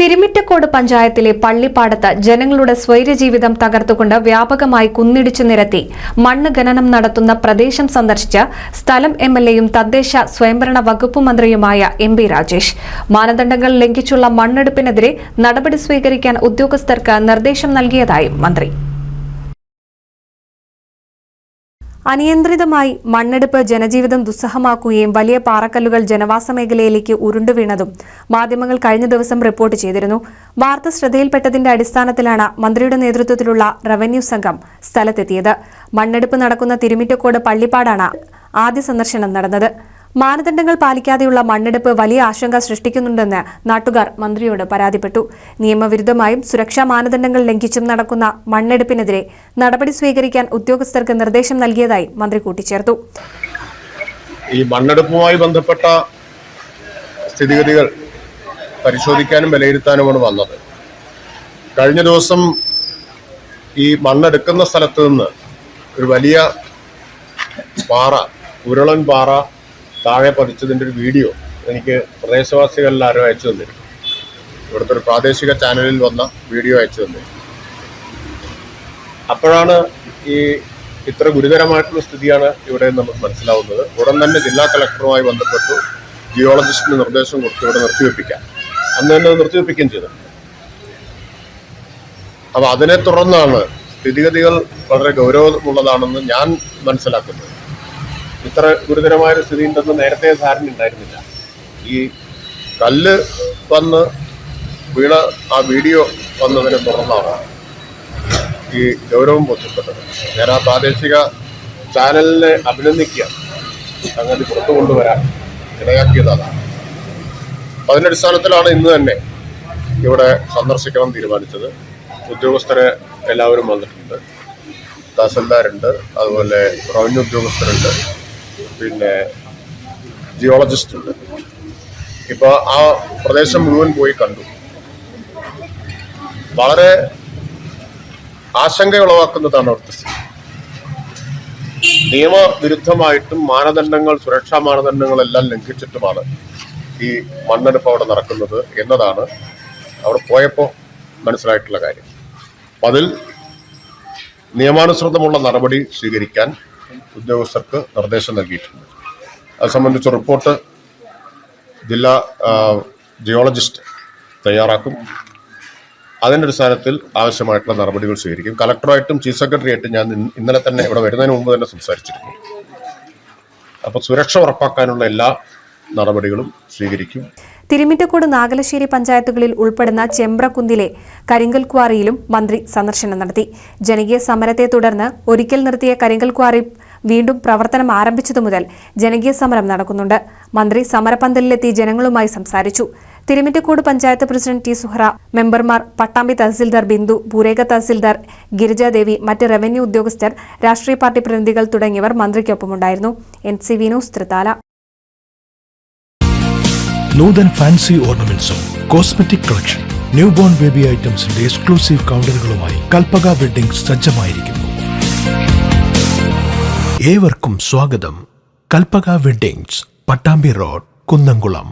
തിരുമിറ്റക്കോട് പഞ്ചായത്തിലെ പള്ളിപ്പാടത്ത് ജനങ്ങളുടെ സ്വൈര്യജീവിതം തകർത്തുകൊണ്ട് വ്യാപകമായി കുന്നിടിച്ചു നിരത്തി മണ്ണ് ഖനനം നടത്തുന്ന പ്രദേശം സന്ദർശിച്ച് സ്ഥലം എംഎൽഎയും തദ്ദേശ സ്വയംഭരണ വകുപ്പ് മന്ത്രിയുമായ എം.പി. രാജേഷ് മാനദണ്ഡങ്ങൾ ലംഘിച്ചുള്ള മണ്ണെടുപ്പിനെതിരെ നടപടി സ്വീകരിക്കാൻ ഉദ്യോഗസ്ഥർക്ക് നിർദ്ദേശം നൽകിയതായും മന്ത്രി. അനിയന്ത്രിതമായി മണ്ണെടുപ്പ് ജനജീവിതം ദുസ്സഹമാക്കുകയും വലിയ പാറക്കല്ലുകൾ ജനവാസ മേഖലയിലേക്ക് ഉരുണ്ടുവീണതും മാധ്യമങ്ങൾ കഴിഞ്ഞ ദിവസം റിപ്പോർട്ട് ചെയ്തിരുന്നു. വാർത്ത ശ്രദ്ധയിൽപ്പെട്ടതിന്റെ അടിസ്ഥാനത്തിലാണ് മന്ത്രിയുടെ നേതൃത്വത്തിലുള്ള റവന്യൂ സംഘം സ്ഥലത്തെത്തിയത്. മണ്ണെടുപ്പ് നടക്കുന്ന തിരുമിറ്റക്കോട് പള്ളിപ്പാടാണ് ആദ്യ സന്ദർശനം നടന്നത്. മാനദണ്ഡങ്ങൾ പാലിക്കാതെയുള്ള മണ്ണെടുപ്പ് വലിയ ആശങ്ക സൃഷ്ടിക്കുന്നുണ്ടെന്ന് നാട്ടുകാർ മന്ത്രിയോട് പരാതിപ്പെട്ടു. നിയമവിരുദ്ധമായും സുരക്ഷാ മാനദണ്ഡങ്ങൾ ലംഘിച്ചും നടക്കുന്ന മണ്ണെടുപ്പിനെതിരെ നടപടി സ്വീകരിക്കാൻ ഉദ്യോഗസ്ഥർക്ക് നിർദ്ദേശം നൽകിയതായി മന്ത്രി കൂട്ടിച്ചേർത്തു. ഈ മണ്ണെടുപ്പുമായി ബന്ധപ്പെട്ട സ്ഥിതിഗതികൾ പരിശോധിക്കാനും വിലയിരുത്താനുമാണ് വന്നത്. കഴിഞ്ഞ ദിവസം ഈ മണ്ണെടുക്കുന്ന സ്ഥലത്ത് നിന്ന് ഒരു വലിയ പാറ, ഉരുളൻ പാറ താഴെ പതിച്ചതിൻ്റെ ഒരു വീഡിയോ എനിക്ക് പ്രദേശവാസികളിൽ ആരോ അയച്ചു തന്നിരുന്നു. ഇവിടുത്തെ ഒരു പ്രാദേശിക ചാനലിൽ വന്ന വീഡിയോ അയച്ചു തന്നിരുന്നു. അപ്പോഴാണ് ഈ ഇത്ര ഗുരുതരമായിട്ടുള്ള സ്ഥിതിയാണ് ഇവിടെ നമുക്ക് മനസ്സിലാവുന്നത്. ഉടൻ തന്നെ ജില്ലാ കളക്ടറുമായി ബന്ധപ്പെട്ടു ജിയോളജിസ്റ്റിന് നിർദ്ദേശം കൊടുത്ത് ഇവിടെ നിർത്തിവെപ്പിക്കാൻ, അന്ന് തന്നെ നിർത്തിവെപ്പിക്കുകയും ചെയ്തു. അപ്പോൾ അതിനെ തുടർന്നാണ് സ്ഥിതിഗതികൾ വളരെ ഗൗരവമുള്ളതാണെന്ന് ഞാൻ മനസ്സിലാക്കുന്നത്. ഇത്ര ഗുരുതരമായൊരു സ്ഥിതി ഉണ്ടെന്ന് നേരത്തെ ധാരണ ഉണ്ടായിരുന്നില്ല. ഈ കല്ല് വന്ന് വീണ ആ വീഡിയോ വന്നതിനെ തുടർന്നാണ് ഈ ഗൗരവം ബോധ്യപ്പെട്ടത്. ഞാൻ ആ പ്രാദേശിക ചാനലിനെ അഭിനന്ദിക്കുക, സംഗതി പുറത്തു കൊണ്ടുവരാൻ ഇടയാക്കിയതാണ്. അതിൻ്റെ അടിസ്ഥാനത്തിലാണ് ഇന്ന് തന്നെ ഇവിടെ സന്ദർശിക്കണം തീരുമാനിച്ചത്. ഉദ്യോഗസ്ഥരെ എല്ലാവരും വന്നിട്ടുണ്ട്. തഹസിൽദാരുണ്ട്, അതുപോലെ റവന്യൂ ഉദ്യോഗസ്ഥരുണ്ട്, പിന്നെ ജിയോളജിസ്റ്റ് ഉണ്ട്. ഇപ്പോൾ ആ പ്രദേശം മുഴുവൻ പോയി കണ്ടു. വളരെ ആശങ്ക ഉളവാക്കുന്നതാണ് അവിടുത്തെ സ്ഥിതി. നിയമവിരുദ്ധമായിട്ടും മാനദണ്ഡങ്ങൾ, സുരക്ഷാ മാനദണ്ഡങ്ങളെല്ലാം ലംഘിച്ചിട്ടുമാണ് ഈ മണ്ണെടുപ്പ് അവിടെ നടക്കുന്നത് എന്നതാണ് അവിടെ പോയപ്പോൾ മനസ്സിലായിട്ടുള്ള കാര്യം. അപ്പം അതിൽ നിയമാനുസൃതമുള്ള നടപടി സ്വീകരിക്കാൻ ഉദ്യോഗസ്ഥർക്ക് നിർദ്ദേശം നൽകിയിട്ടുണ്ട്. അത് സംബന്ധിച്ച റിപ്പോർട്ട് ജില്ലാ ജിയോളജിസ്റ്റ് തയ്യാറാക്കും. അതിൻ്റെ അടിസ്ഥാനത്തിൽ ആവശ്യമായിട്ടുള്ള നടപടികൾ സ്വീകരിക്കും. കളക്ടറായിട്ടും ചീഫ് സെക്രട്ടറിയായിട്ടും ഞാൻ ഇന്നലെ തന്നെ ഇവിടെ വരുന്നതിന് മുമ്പ് തന്നെ സംസാരിച്ചിരുന്നു. അപ്പോൾ സുരക്ഷ ഉറപ്പാക്കാനുള്ള എല്ലാ നടപടികളും സ്വീകരിക്കും. തിരുമിറ്റക്കോട് നാഗലശ്ശേരി പഞ്ചായത്തുകളിൽ ഉൾപ്പെടുന്ന ചെമ്പ്രക്കുന്നിലെ കരിങ്കൽ ക്വാറിയിലും മന്ത്രി സന്ദർശനം നടത്തി. ജനകീയ സമരത്തെ തുടർന്ന് ഒരിക്കൽ നിർത്തിയ കരിങ്കൽ ക്വാറി വീണ്ടും പ്രവർത്തനം ആരംഭിച്ചതു മുതൽ ജനകീയ സമരം നടക്കുന്നുണ്ട്. മന്ത്രി സമരപന്തലിലെത്തി ജനങ്ങളുമായി സംസാരിച്ചു. തിരുമിറ്റക്കോട് പഞ്ചായത്ത് പ്രസിഡന്റ് ടി സുഹ്റ, മെമ്പർമാർ, പട്ടാമ്പി തഹസിൽദാർ ബിന്ദു, ഭൂരേഖ തഹസിൽദാർ ഗിരിജാദേവി, മറ്റ് റവന്യൂ ഉദ്യോഗസ്ഥർ, രാഷ്ട്രീയ പാർട്ടി പ്രതിനിധികൾ തുടങ്ങിയവർ മന്ത്രിക്കൊപ്പമുണ്ടായിരുന്നു. NCV news, Thrithala. Noothan fancy ഓർണമെന്റ്സും cosmetic collection, newborn baby ഐറ്റംസിന്റെ എക്സ്ക്ലൂസീവ് കൗണ്ടറുകളുമായി കൽപ്പക വെഡ്ഡിംഗ്സ് സജ്ജമായിരിക്കുന്നു. ഏവർക്കും സ്വാഗതം. Kalpaka weddings, Pattambi road, Kunnamkulam.